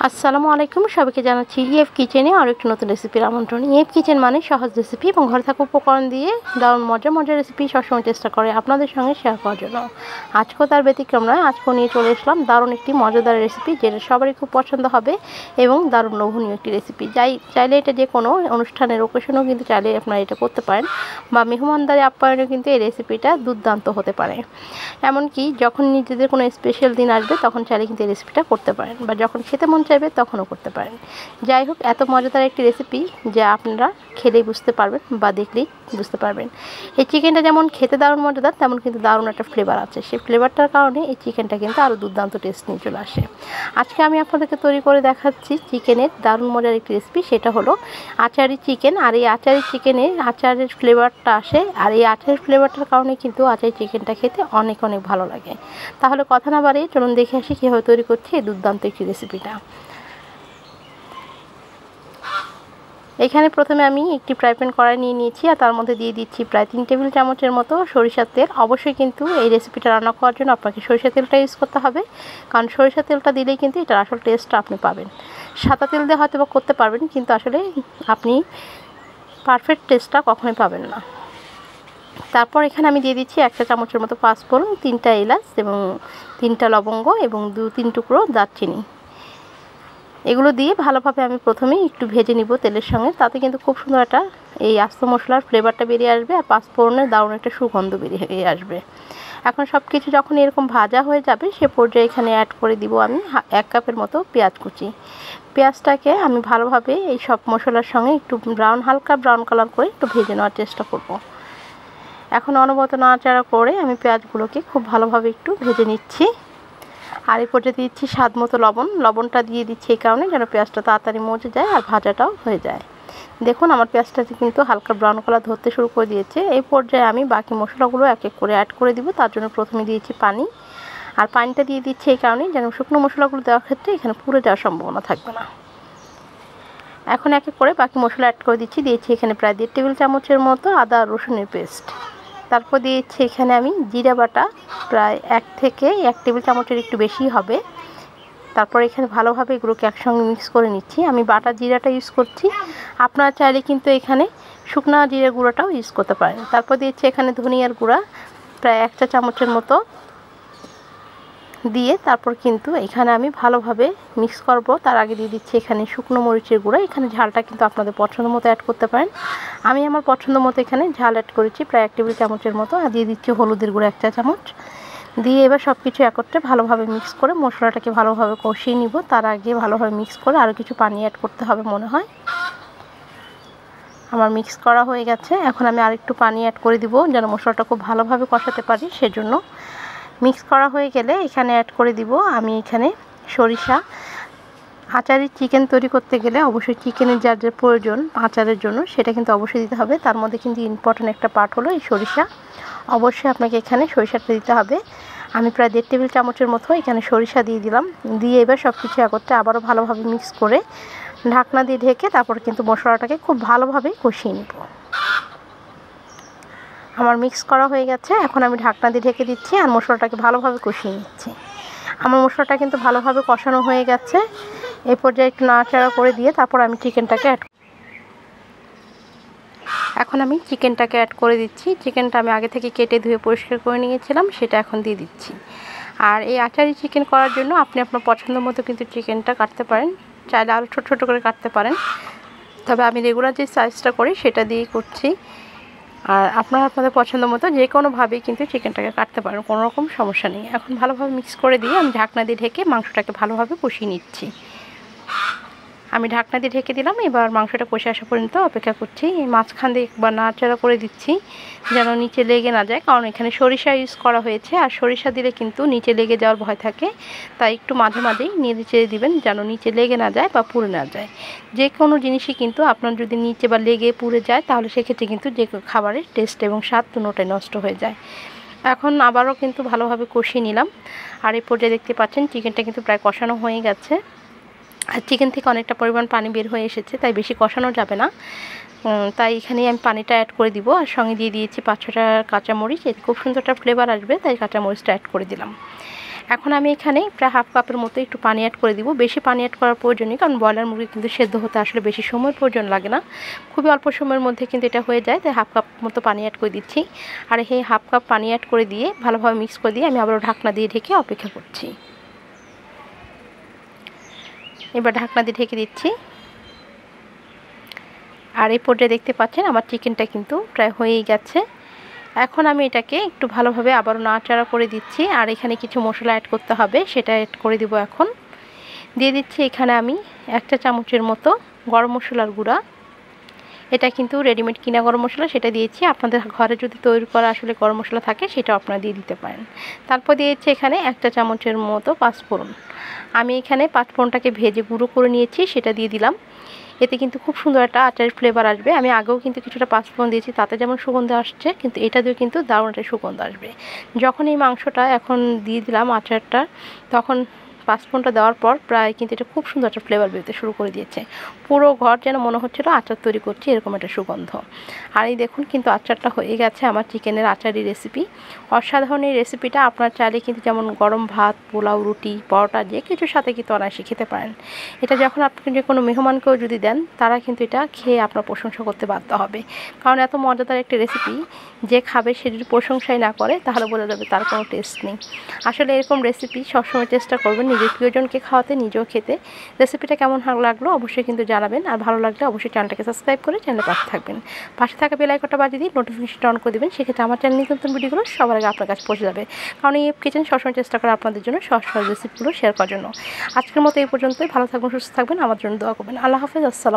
আসসালামু আলাইকুম, সবাইকে জানাচ্ছি ইএফ কিচেনে আরও একটি নতুন রেসিপির আমন্ত্রণ। ইএফ কিচেন মানে সহজ রেসিপি এবং ঘরে থাকা উপকরণ দিয়ে দারুণ মজার রেসিপি সবসময় চেষ্টা করে আপনাদের সঙ্গে শেয়ার করার জন্য। আজকেও তার ব্যতিক্রম নয়, আজকেও নিয়ে চলে আসলাম দারুণ একটি মজাদার রেসিপি, যেটা সবারই খুব পছন্দ হবে এবং দারুণ লোভনীয় একটি রেসিপি। চাইলে এটা যে কোনো অনুষ্ঠানের ওকেশনেও কিন্তু চাইলে আপনারা এটা করতে পারেন, বা মেহমানদারি আপ্যায়নেও কিন্তু এই রেসিপিটা দুর্দান্ত হতে পারে। এমনকি যখন নিজেদের কোনো স্পেশাল দিন আসবে তখন চাইলে কিন্তু এই রেসিপিটা করতে পারেন, বা যখন খেতে মন চাইবে তখনও করতে পারেন। যাই হোক, এত মজাদার একটি রেসিপি যা আপনারা খেলেই বুঝতে পারবেন বা দেখলেই বুঝতে পারবেন। এই চিকেনটা যেমন খেতে দারুণ মজাদার, তেমন কিন্তু দারুণ একটা ফ্লেভার আছে। সেই ফ্লেভারটার কারণে এই চিকেনটা কিন্তু আরও দুর্দান্ত টেস্ট নিয়ে চলে আসে। আজকে আমি আপনাদেরকে তৈরি করে দেখাচ্ছি চিকেনের দারুণ মজার একটি রেসিপি, সেটা হলো আচারি চিকেন। আর এই আচারি চিকেনে আচারের ফ্লেভারটা আসে, আর এই আচারের ফ্লেভারটার কারণে কিন্তু আচারি চিকেনটা খেতে অনেক ভালো লাগে। তাহলে কথা না বাড়িয়ে চলুন দেখে আসি কীভাবে তৈরি করছি এই দুর্দান্ত একটি রেসিপিটা। এখানে প্রথমে আমি একটি ফ্রাই প্যান কড়াই নিয়ে নিয়েছি, আর তার মধ্যে দিয়ে দিচ্ছি প্রায় 3 টেবিল চামচের মতো সরিষার তেল। অবশ্যই কিন্তু এই রেসিপিটা রান্না করার জন্য আপনাকে সরিষার তেলটা ইউজ করতে হবে, কারণ সরিষার তেলটা দিলেই কিন্তু এটার আসল টেস্টটা আপনি পাবেন। সাদা তেল দিয়ে হয়তো বা করতে পারবেন, কিন্তু আসলে আপনি পারফেক্ট টেস্টটা কখনোই পাবেন না। তারপর এখানে আমি দিয়ে দিচ্ছি 1 চা চামচের মতো পাঁচফোড়ন, 3টা এলাচ এবং 3টা লবঙ্গ এবং 2-3 টুকরো দারচিনি। এগুলো দিয়ে ভালোভাবে আমি প্রথমেই একটু ভেজে নিব তেলের সঙ্গে। তাতে কিন্তু খুব সুন্দর একটা এই আস্ত মশলার ফ্লেভারটা বেরিয়ে আসবে, আর পাঁচফোড়নের দারুণ একটা সুগন্ধ বেরিয়ে আসবে। এখন সব কিছু যখন এরকম ভাজা হয়ে যাবে, সে পর্যায়ে এখানে অ্যাড করে দিব আমি 1 কাপের মতো পেঁয়াজ কুচি। পেঁয়াজটাকে আমি ভালোভাবে এই সব মশলার সঙ্গে একটু হালকা ব্রাউন কালার করে একটু ভেজে নেওয়ার চেষ্টা করব। এখন অনবরত নাড়াচাড়া করে আমি পেঁয়াজগুলোকে খুব ভালোভাবে একটু ভেজে নিচ্ছি। আর এই পর্যায়ে দিচ্ছি স্বাদ মতো লবণ। লবণটা দিয়ে দিচ্ছি এই কারণে যেন পেঁয়াজটা তাড়াতাড়ি মজে যায় আর ভাজাটাও হয়ে যায়। দেখুন আমার পেঁয়াজটা কিন্তু হালকা ব্রাউন কালার ধরতে শুরু করে দিয়েছে। এই পর্যায়ে আমি বাকি মশলাগুলো এক এক করে অ্যাড করে দিব। তার জন্য প্রথমে দিয়েছি পানি, আর পানিটা দিয়ে দিচ্ছি এই কারণে যেন শুকনো মশলাগুলো দেওয়ার ক্ষেত্রে এখানে পুড়ে যাওয়ার সম্ভাবনা থাকবে না। এখন এক এক করে বাকি মশলা অ্যাড করে দিয়েছি এখানে প্রায় 1.5 টেবিল চামচের মতো আদা রসুনের পেস্ট। তারপর দিয়েছি এখানে আমি জিরা বাটা প্রায় 1 থেকে 1 টেবিল চামচের একটু বেশি হবে। তারপর এখানে ভালোভাবে এগুলোকে একসঙ্গে মিক্স করে নিচ্ছি। আমি বাটা জিরাটা ইউজ করছি, আপনারা চাইলে কিন্তু এখানে শুকনা জিরা গুঁড়োটাও ইউজ করতে পারেন। তারপর দিয়েছি এখানে ধনিয়ার গুঁড়া প্রায় 1 চা চামচের মতো দিয়ে তারপর কিন্তু এখানে আমি ভালোভাবে মিক্স করব। তার আগে দিয়ে দিচ্ছি এখানে শুকনো মরিচের গুঁড়া। এখানে ঝালটা কিন্তু আপনাদের পছন্দ মতো অ্যাড করতে পারেন। আমি আমার পছন্দ মতো এখানে ঝাল অ্যাড করেছি প্রায় 1 টেবিল চামচের মতো। আর দিয়ে দিচ্ছি হলুদের গুঁড়া 1 চা চামচ দিয়ে এবার সব কিছু একত্রে ভালোভাবে মিক্স করে মশলাটাকে ভালোভাবে কষিয়ে নিব। তার আগে ভালোভাবে মিক্স করে আরও কিছু পানি অ্যাড করতে হবে মনে হয়। আমার মিক্স করা হয়ে গেছে। এখন আমি আরেকটু পানি অ্যাড করে দিব যেন মশলাটা খুব ভালোভাবে কষাতে পারি। সেজন্য মিক্স করা হয়ে গেলে এখানে অ্যাড করে দিব আমি এখানে সরিষা। আচারের চিকেন তৈরি করতে গেলে অবশ্যই চিকেনের যা যা প্রয়োজন আচারের জন্য সেটা কিন্তু অবশ্যই দিতে হবে। তার মধ্যে কিন্তু ইম্পর্টেন্ট একটা পার্ট হলো এই সরিষা। অবশ্যই আপনাকে এখানে সরিষাটা দিতে হবে। আমি প্রায় 1.5 টেবিল চামচের মতো এখানে সরিষা দিয়ে দিলাম। দিয়ে এবার সব কিছু একত্রে আবারও ভালোভাবে মিক্স করে ঢাকনা দিয়ে ঢেকে তারপর কিন্তু মশলাটাকে খুব ভালোভাবে কষিয়ে নেব। আমার মিক্স করা হয়ে গেছে। এখন আমি ঢাকনা দিয়ে ঢেকে দিচ্ছি আর মশলাটাকে ভালোভাবে কষিয়ে নিচ্ছি। আমার মশলাটা কিন্তু ভালোভাবে কষানো হয়ে গেছে। এই পর্যায়ে একটু নাড়াচাড়া করে দিয়ে তারপর আমি চিকেনটাকে অ্যাড করে দিচ্ছি। চিকেনটা আমি আগে থেকে কেটে ধুয়ে পরিষ্কার করে নিয়েছিলাম, সেটা এখন দিয়ে দিচ্ছি। আর এই আচারি চিকেন করার জন্য আপনি আপনার পছন্দ মতো কিন্তু চিকেনটা কাটতে পারেন, চাইলে আরও ছোটো ছোটো করে কাটতে পারেন। তবে আমি রেগুলার যে সাইজটা করি সেটা দিয়েই করছি। আর আপনারা আপনাদের পছন্দ মতো যে কোনোভাবেই কিন্তু চিকেনটাকে কাটতে পারেন, কোনো রকম সমস্যা নেই। এখন ভালোভাবে মিক্স করে দিয়ে আমি ঢাকনা দিয়ে ঢেকে মাংসটাকে ভালোভাবে কষিয়ে নিচ্ছি। আমি ঢাকনা দিয়ে ঢেকে দিলাম। এবার মাংসটা কষে আসা পর্যন্ত অপেক্ষা করছি। মাঝখান দিয়ে একবার নাড়াচাড়া করে দিচ্ছি যেন নিচে লেগে না যায়, কারণ এখানে সরিষা ইউজ করা হয়েছে আর সরিষা দিলে কিন্তু নিচে লেগে যাওয়ার ভয় থাকে। তাই একটু মাঝে মাঝেই নেড়ে চেড়ে দিবেন যেন নিচে লেগে না যায় বা পুড়ে না যায়। যে কোনো জিনিসই কিন্তু আপনার যদি নিচে বা লেগে পুড়ে যায় তাহলে সেক্ষেত্রে কিন্তু যে খাবারের টেস্ট এবং স্বাদ দুটোটাই নষ্ট হয়ে যায়। এখন আবারও কিন্তু ভালোভাবে কষিয়ে নিলাম। আর এই পর্যায়ে দেখতে পাচ্ছেন চিকেনটা কিন্তু প্রায় কষানো হয়ে গেছে। আর চিকেন থেকে অনেকটা পরিমাণ পানি বের হয়ে এসেছে, তাই বেশি কষানো যাবে না। তাই এখানেই আমি পানিটা অ্যাড করে দিব। আর সঙ্গে দিয়ে দিয়েছি 5-6টা কাঁচামরিচ। এতে খুব সুন্দর একটা ফ্লেভার আসবে, তাই কাঁচামরিচটা অ্যাড করে দিলাম। এখন আমি এখানে প্রায় হাফ কাপের মতো একটু পানি অ্যাড করে দিব। বেশি পানি অ্যাড করার প্রয়োজন নেই, কারণ ব্রয়লার মুরগি কিন্তু সেদ্ধ হতে আসলে বেশি সময় প্রয়োজন লাগে না, খুবই অল্প সময়ের মধ্যে কিন্তু এটা হয়ে যায়। তাই হাফ কাপ মতো পানি অ্যাড করে দিচ্ছি। আর এই হাফ কাপ পানি অ্যাড করে দিয়ে ভালোভাবে মিক্স করে দিয়ে আমি আবারও ঢাকনা দিয়ে ঢেকে অপেক্ষা করছি। এবার ঢাকনা দিয়ে ঢেকে দিচ্ছি। আর এই পর্যায়ে দেখতে পাচ্ছেন আমার চিকেনটা কিন্তু প্রায় হয়েই গেছে। এখন আমি এটাকে একটু ভালোভাবে আবারও নাড়াচাড়া করে দিচ্ছি। আর এখানে কিছু মশলা অ্যাড করতে হবে, সেটা অ্যাড করে দিব। এখন দিয়ে দিচ্ছি এখানে আমি 1 চা চামচের মতো গরম মশলার গুঁড়া। এটা কিন্তু রেডিমেড কিনা গরম মশলা, সেটা দিয়েছি। আপনাদের ঘরে যদি তৈরি করা আসলে গরম মশলা থাকে সেটা আপনারা দিয়ে দিতে পারেন। তারপর দিয়েছি এখানে 1 চা চামচের মতো পাঁচফোড়ন। আমি এখানে পাঁচফোড়নটাকে ভেজে গুঁড়ো করে নিয়েছি, সেটা দিয়ে দিলাম। এতে কিন্তু খুব সুন্দর একটা আচারের ফ্লেভার আসবে। আমি আগেও কিন্তু কিছুটা পাঁচফোড়ন দিয়েছি, তাতে যেমন সুগন্ধ আসছে, কিন্তু এটা দিয়ে কিন্তু দারুণ একটা সুগন্ধ আসবে। যখন এই মাংসটা এখন দিয়ে দিলাম আচারটা, তখন পাঁচফোড়নটা দেওয়ার পর প্রায় কিন্তু এটা খুব সুন্দর একটা ফ্লেভার বেরোতে শুরু করে দিয়েছে। পুরো ঘর যেন মনে হচ্ছিল আচার তৈরি করছি, এরকম একটা সুগন্ধ। আর এই দেখুন কিন্তু আচারটা হয়ে গেছে আমার চিকেনের আচারি রেসিপি। অসাধারণ এই রেসিপিটা আপনার চাইলে কিন্তু যেমন গরম ভাত, পোলাও, রুটি, পরোটা যে কিছুর সাথে কিন্তু অনায়াসে খেতে পারেন। এটা যখন আপনি যে কোনো মেহমানকেও যদি দেন, তারা কিন্তু এটা খেয়ে আপনার প্রশংসা করতে বাধ্য হবে। কারণ এত মজাদার একটা রেসিপি যে খাবে সে যদি প্রশংসাই না করে, তাহলে বোঝা যাবে তার কোনো টেস্ট নেই। আসলে এরকম রেসিপি সবসময় চেষ্টা করবেন নিজের প্রিয়জনকে খাওয়াতে, নিজেও খেতে। রেসিপিটা কেমন লাগলো অবশ্যই কিন্তু জানাবেন। আর ভালো লাগলে অবশ্যই চ্যানেলটাকে সাবস্ক্রাইব করে চ্যানেলের পাশে থাকবেন। পাশে থাকা বেল আইকনটা বাজিয়ে দিয়ে নোটিফিকেশনটা অন করে দেবেন। সেক্ষেত্রে আমার চ্যানেলে নতুন ভিডিওগুলো সবার আগে আপনার কাছে পৌঁছে যাবে। কারণ এই কিচেন সবসময় চেষ্টা করে আপনাদের জন্য সহজ সহজ রেসিপিগুলো শেয়ার করার জন্য। আজকের মতো এই পর্যন্তই। ভালো থাকবেন, সুস্থ থাকবেন, আমার জন্য দোয়া করবেন। আল্লাহ হাফেজ। আসসালাম।